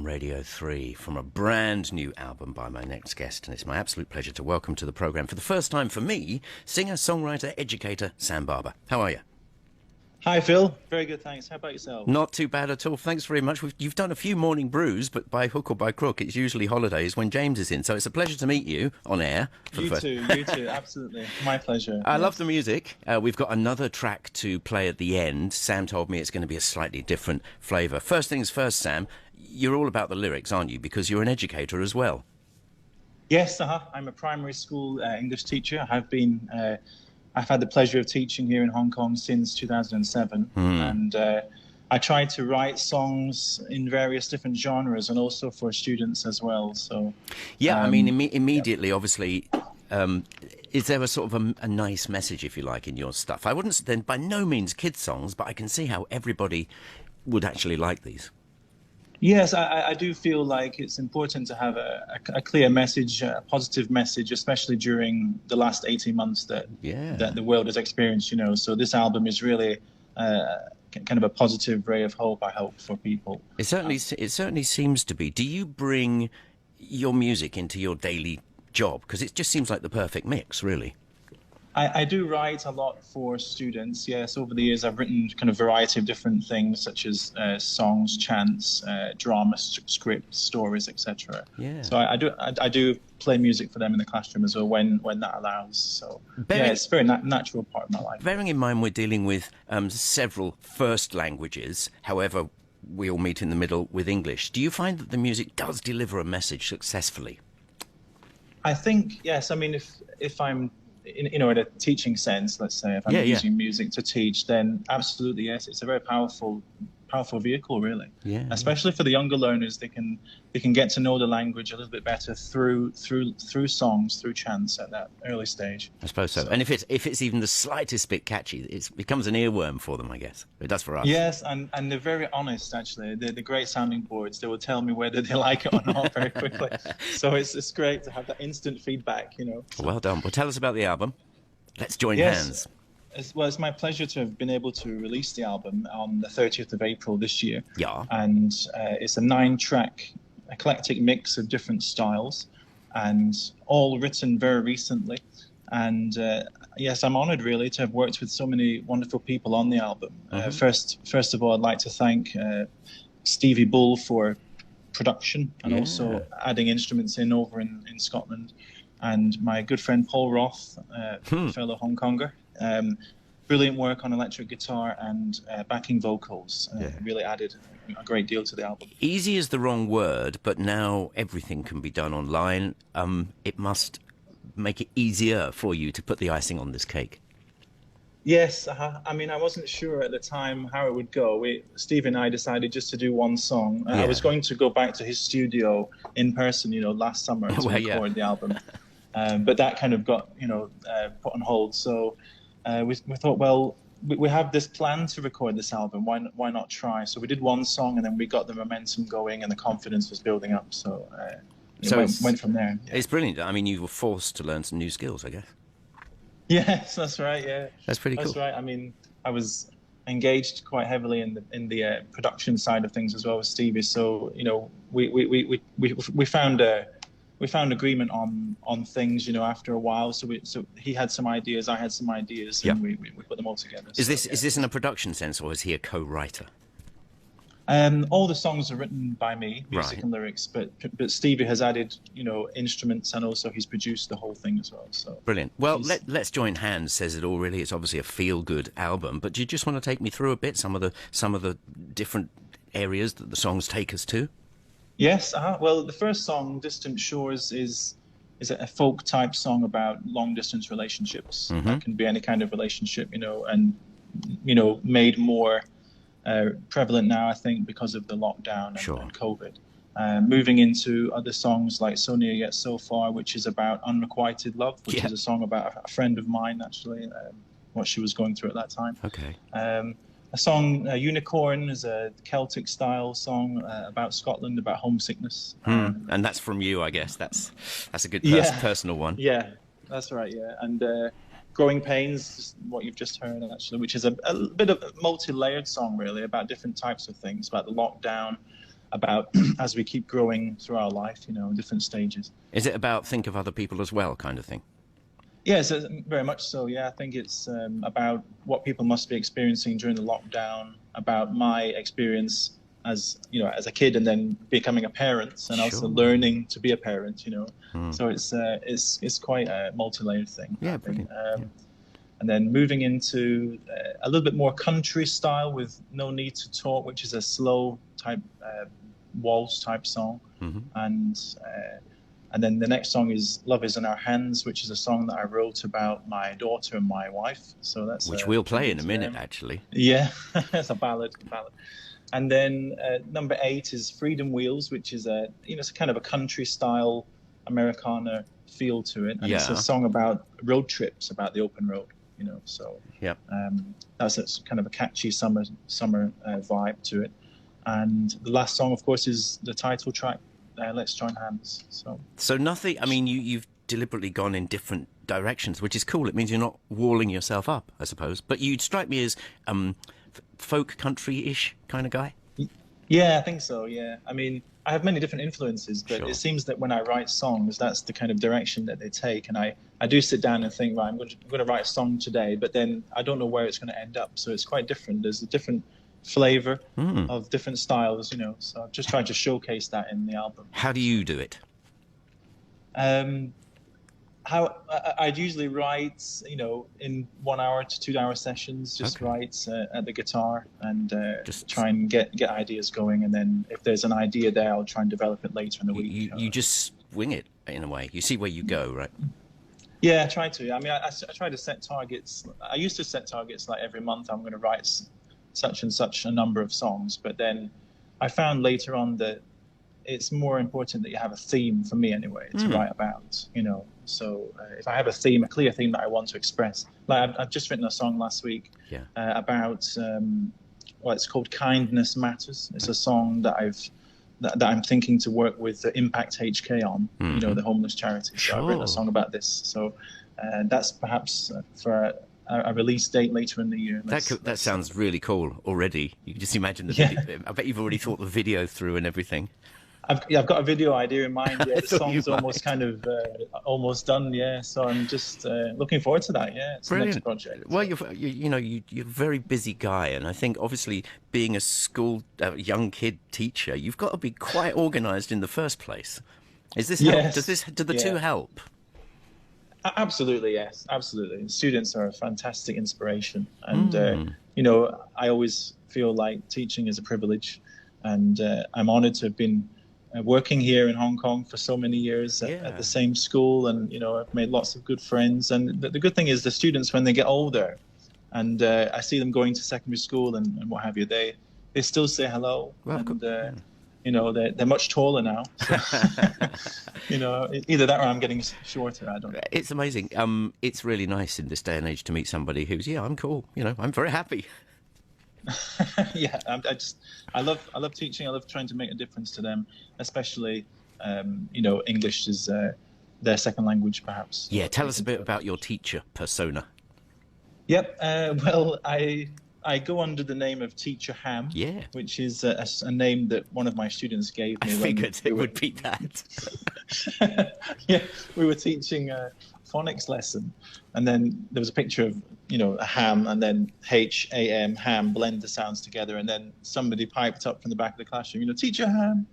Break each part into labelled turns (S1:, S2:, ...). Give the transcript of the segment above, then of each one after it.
S1: on Radio 3 from a brand new album by my next guest, and it's my absolute pleasure to welcome to the programme, for the first time for me, singer, songwriter, educator, Sam Barbour. How are you?
S2: Hi, Phil. Very good, thanks. How about yourself?
S1: Not too bad at all. Thanks very much. You've done a few morning brews, but by hook or by crook, it's usually holidays when James is in. So it's a pleasure to meet you on air.
S2: You too, absolutely. My pleasure.
S1: I love the music. We've got another track to play at the end. Sam told me it's going to be a slightly different flavour. First things first, Sam, you're all about the lyrics, aren't you? Because you're an educator as well.
S2: Yes, I'm a primary school English teacher. I've had the pleasure of teaching here in Hong Kong since 2007, and I try to write songs in various different genres and also for students as well. So,
S1: yeah, I mean, immediately, obviously, is there a sort of a nice message, if you like, in your stuff? I wouldn't then by no means kids songs, but I can see how everybody would actually like these.
S2: Yes, I do feel like it's important to have a clear message, a positive message, especially during the last 18 months that the world has experienced, So this album is really kind of a positive ray of hope, I hope, for people.
S1: It certainly seems to be. Do you bring your music into your daily job? Because it just seems like the perfect mix, really.
S2: I do write a lot for students, yes. Over the years, I've written kind of variety of different things, such as songs, chants, drama, scripts, stories, etc.
S1: Yeah.
S2: So I do play music for them in the classroom as well when that allows. So it's a very natural part of my life.
S1: Bearing in mind we're dealing with several first languages, however, we all meet in the middle with English. Do you find that the music does deliver a message successfully?
S2: I think yes. I mean, if I'm in a teaching sense, let's say, if I'm using music to teach, then absolutely yes, it's a very powerful vehicle, really. Yeah. Especially for the younger learners, they can get to know the language a little bit better through songs, through chants at that early stage.
S1: I suppose so. And if it's even the slightest bit catchy, it becomes an earworm for them, I guess. It does for us.
S2: Yes, and they're very honest, actually. They're the great sounding boards. They will tell me whether they like it or not very quickly. So it's great to have that instant feedback, So.
S1: Well done. Well, tell us about the album. Let's join hands.
S2: It's my pleasure to have been able to release the album on the 30th of April this year.
S1: Yeah.
S2: And it's a 9-track eclectic mix of different styles, and all written very recently. And yes, I'm honoured really to have worked with so many wonderful people on the album. First of all, I'd like to thank Stevie Bull for production and also adding instruments over in Scotland, and my good friend Paul Roth, fellow Hong Konger. Brilliant work on electric guitar and backing vocals. Really added a great deal to the album.
S1: Easy is the wrong word, but now everything can be done online. It must make it easier for you to put the icing on this cake.
S2: Yes, I mean, I wasn't sure at the time how it would go. Steve and I decided just to do one song. I was going to go back to his studio in person, last summer to record the album. But that kind of got, put on hold. So we thought, well, we have this plan to record this album. Why not try? So we did one song, and then we got the momentum going, and the confidence was building up. So it went from there. Yeah.
S1: It's brilliant. I mean, you were forced to learn some new skills, I guess.
S2: Yes, that's right. Yeah,
S1: that's pretty cool.
S2: That's right. I mean, I was engaged quite heavily in the production side of things as well as Stevie. So we found agreement on things, after a while. So he had some ideas, I had some ideas, and we put them all together.
S1: Is this in a production sense, or is he a co-writer?
S2: All the songs are written by me, music and lyrics, but Stevie has added, instruments, and also he's produced the whole thing as well. So
S1: brilliant. Well, Let's Join Hands says it all. Really, it's obviously a feel-good album. But do you just want to take me through a bit some of the different areas that the songs take us to?
S2: Yes. Well, the first song, "Distant Shores," is a folk type song about long distance relationships. That can be any kind of relationship, and made more prevalent now, I think, because of the lockdown and COVID. Moving into other songs like "So Near Yet So Far," which is about unrequited love, which is a song about a friend of mine, actually, what she was going through at that time.
S1: Okay.
S2: A song, "Unicorn," is a Celtic style song about Scotland, about homesickness.
S1: And that's from you, I guess. That's a good personal one.
S2: Yeah, that's right. Yeah, and "Growing Pains," what you've just heard, actually, which is a bit of a multi-layered song, really, about different types of things, about the lockdown, about as we keep growing through our life, different stages.
S1: Is it about think of other people as well kind of thing?
S2: Yes, very much so. Yeah, I think it's about what people must be experiencing during the lockdown, about my experience as as a kid and then becoming a parent, and also learning to be a parent. So it's quite a multi-layered thing.
S1: Yeah,
S2: I think.
S1: brilliant.
S2: And then moving into a little bit more country style with No Need to Talk, which is a slow type waltz type song, and then the next song is Love Is in Our Hands, which is a song that I wrote about my daughter and my wife. So that's
S1: which we'll play in a minute, actually.
S2: Yeah, it's a ballad. And then number 8 is Freedom Wheels, which is it's a kind of a country style Americana feel to it, and it's a song about road trips, about the open road. So that's kind of a catchy summer vibe to it. And the last song, of course, is the title track, Let's Join Hands. So nothing.
S1: I mean, you've deliberately gone in different directions, which is cool. It means you're not walling yourself up, I suppose. But you'd strike me as folk country-ish kind of guy.
S2: Yeah, I think so. Yeah, I mean, I have many different influences, but it seems that when I write songs, that's the kind of direction that they take. And I do sit down and think, right, I'm going to write a song today, but then I don't know where it's going to end up. So it's quite different. There's a different flavor of different styles, So I've just tried to showcase that in the album.
S1: How do you do it?
S2: How I'd usually write, in 1 hour to 2 hour sessions, just write at the guitar and just try and get ideas going. And then if there's an idea there, I'll try and develop it later in the week.
S1: You just swing it in a way. You see where you go, right?
S2: Yeah, I try to. I mean, I try to set targets. I used to set targets like every month I'm going to write such and such a number of songs. But then I found later on that it's more important that you have a theme, for me anyway, to write about, So if I have a theme, a clear theme that I want to express, like I've just written a song last week about, it's called Kindness Matters. It's a song that I'm thinking to work with the Impact HK on, the homeless charity. So I've written a song about this. So that's perhaps for a release date later in the year.
S1: That sounds really cool already. You can just imagine the video. I bet you've already thought the video through and everything.
S2: I've got a video idea in mind. Yeah, the song's almost kind of almost done. Yeah, so I'm just looking forward to that. Yeah, it's
S1: brilliant.
S2: The next project.
S1: Well, you're a very busy guy, and I think obviously being a school young kid teacher, you've got to be quite organised in the first place. Is this help? Do the two help?
S2: Absolutely, yes, absolutely. Students are a fantastic inspiration, and I always feel like teaching is a privilege, and I'm honoured to have been working here in Hong Kong for so many years at the same school, and I've made lots of good friends. And the good thing is the students, when they get older, and I see them going to secondary school and what have you, they still say hello. Well, and they're much taller now. So, either that or I'm getting shorter. I don't know.
S1: It's amazing. It's really nice in this day and age to meet somebody who's I'm cool. I'm very happy.
S2: Yeah, I love teaching. I love trying to make a difference to them, especially English is their second language, perhaps.
S1: Yeah, tell us a bit about your teacher persona.
S2: Yep. Well, I go under the name of Teacher Ham, which is a name that one of my students gave me.
S1: I figured it would be that.
S2: Yeah, we were teaching a phonics lesson, and then there was a picture of a ham, and then H-A-M, ham, blend the sounds together, and then somebody piped up from the back of the classroom, Teacher Ham,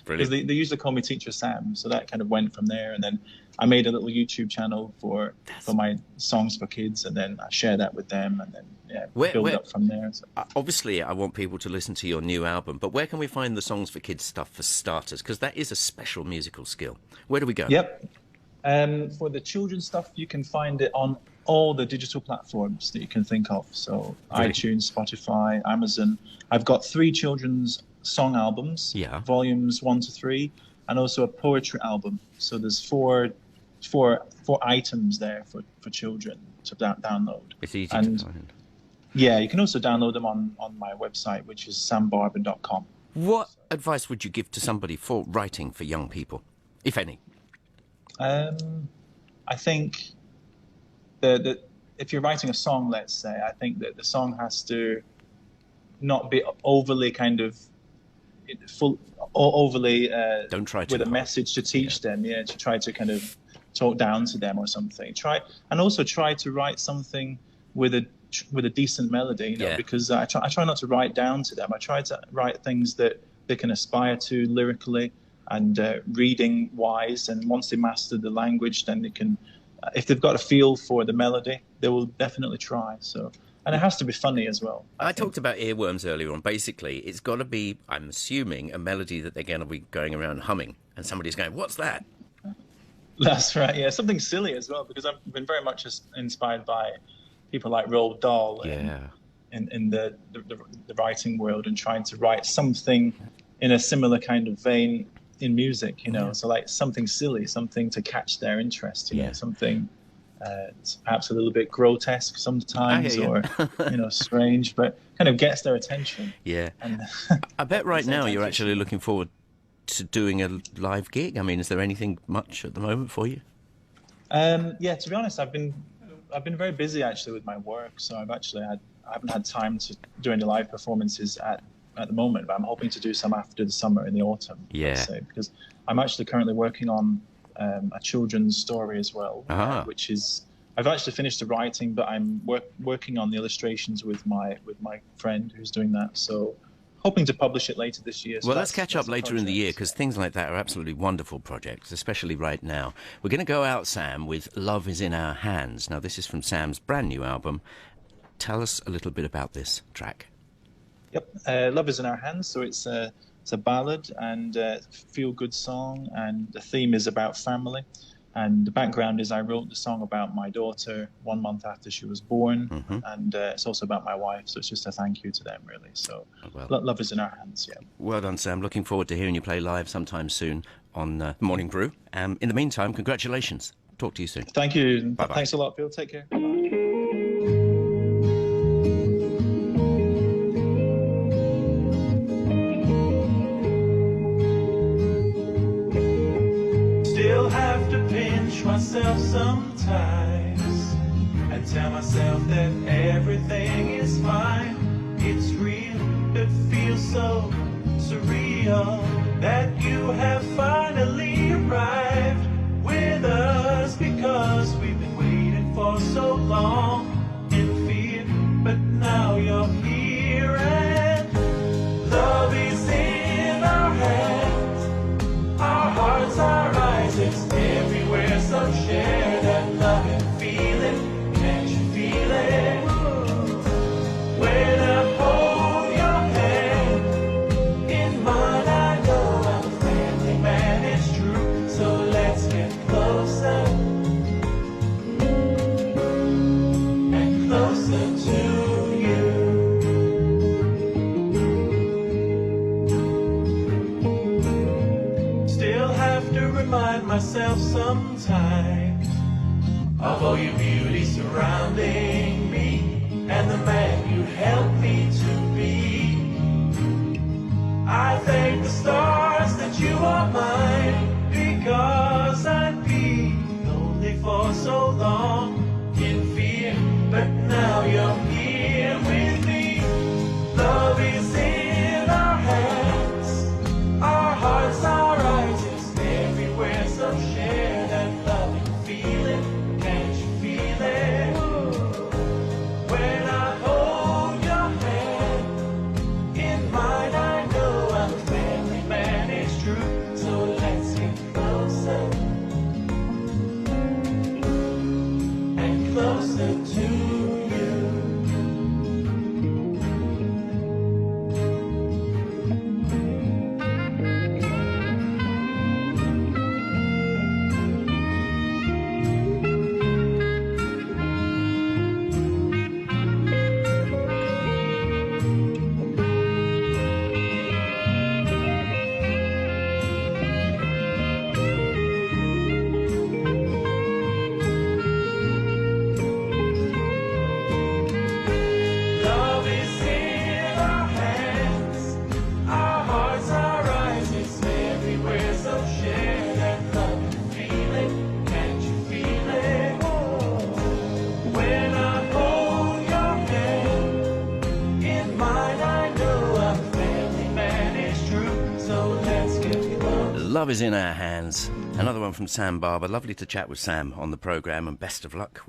S2: because they usually call me Teacher Sam, so that kind of went from there. And then I made a little YouTube channel for my songs for kids, and then I share that with them, and then build up from there. So.
S1: Obviously, I want people to listen to your new album, but where can we find the songs for kids stuff for starters? Because that is a special musical skill. Where do we go?
S2: Yep. For the children's stuff, you can find it on all the digital platforms that you can think of. So iTunes, Spotify, Amazon. I've got 3 children's song albums, volumes 1 to 3, and also a poetry album. So there's four items there for children to download.
S1: It's easy to find.
S2: Yeah, you can also download them on my website, which is sambarbour.com.
S1: What advice would you give to somebody for writing for young people, if any?
S2: I think that if you're writing a song, let's say, I think that the song has to not be overly kind of overly
S1: Don't try too
S2: with a
S1: hard.
S2: message to teach them. Yeah, to try to kind of talk down to them or something. And also try to write something with a decent melody.
S1: Yeah.
S2: Because I try not to write down to them. I try to write things that they can aspire to lyrically and reading wise. And once they master the language, then they can. If they've got a feel for the melody, they will definitely try. So. And it has to be funny as well.
S1: I talked about earworms earlier on. Basically, it's got to be, I'm assuming, a melody that they're going to be going around humming, and somebody's going, "What's that?"
S2: That's right. Yeah, something silly as well, because I've been very much inspired by people like Roald Dahl in the writing world, and trying to write something in a similar kind of vein in music. So like something silly, something to catch their interest. Something. It's perhaps a little bit grotesque sometimes, or strange, but kind of gets their attention.
S1: Yeah,
S2: and
S1: I bet right now you're actually looking forward to doing a live gig. I mean, is there anything much at the moment for you?
S2: Yeah, to be honest, I've been very busy actually with my work, so I haven't had time to do any live performances at the moment. But I'm hoping to do some after the summer, in the autumn.
S1: Yeah,
S2: I'd say, because I'm actually currently working on a children's story as well, which is I've actually finished the writing, but I'm working on the illustrations with my friend who's doing that. So hoping to publish it later this year. So
S1: well, let's catch up later in the year, because things like that are absolutely wonderful projects, especially right now. We're going to go out, Sam, with "Love Is In Our Hands." Now, this is from Sam's brand new album. Tell us a little bit about this track.
S2: Yep, "Love Is In Our Hands." So it's a ballad and a feel-good song, and the theme is about family. And the background is I wrote the song about my daughter 1 month after she was born, and it's also about my wife. So it's just a thank you to them, really. So love is in our hands. Yeah.
S1: Well done, Sam. Looking forward to hearing you play live sometime soon on Morning Brew. In the meantime, congratulations. Talk to you soon.
S2: Thank you.
S1: Bye-bye.
S2: Thanks a lot, Phil. Take care.
S3: Myself sometimes and tell myself that everything is fine. It's real, it feels so surreal that you have finally arrived with us, because we've been waiting for so long in fear, but now you're here and love is in our hands, our hearts are eyes, it's everywhere, so share that love and feeling. Can't you feel it? When I hold your hand in mine, I know I'm a friendly man, it's true. So let's get closer and closer to you. Still have to remind myself sometimes of all your beauty surrounding me and the man you helped me to be. I thank the stars that you are mine, because I'd be lonely for so long in fear, but now you're here with me. Love is in our hands, our hearts are eyes, it's everywhere, so share that loving feeling. Can't you feel it? When I hold your hand in mine, I know I'm a friendly man.
S1: Love is in our hands. Another one from Sam Barbour. Lovely to chat with Sam on the programme, and best of luck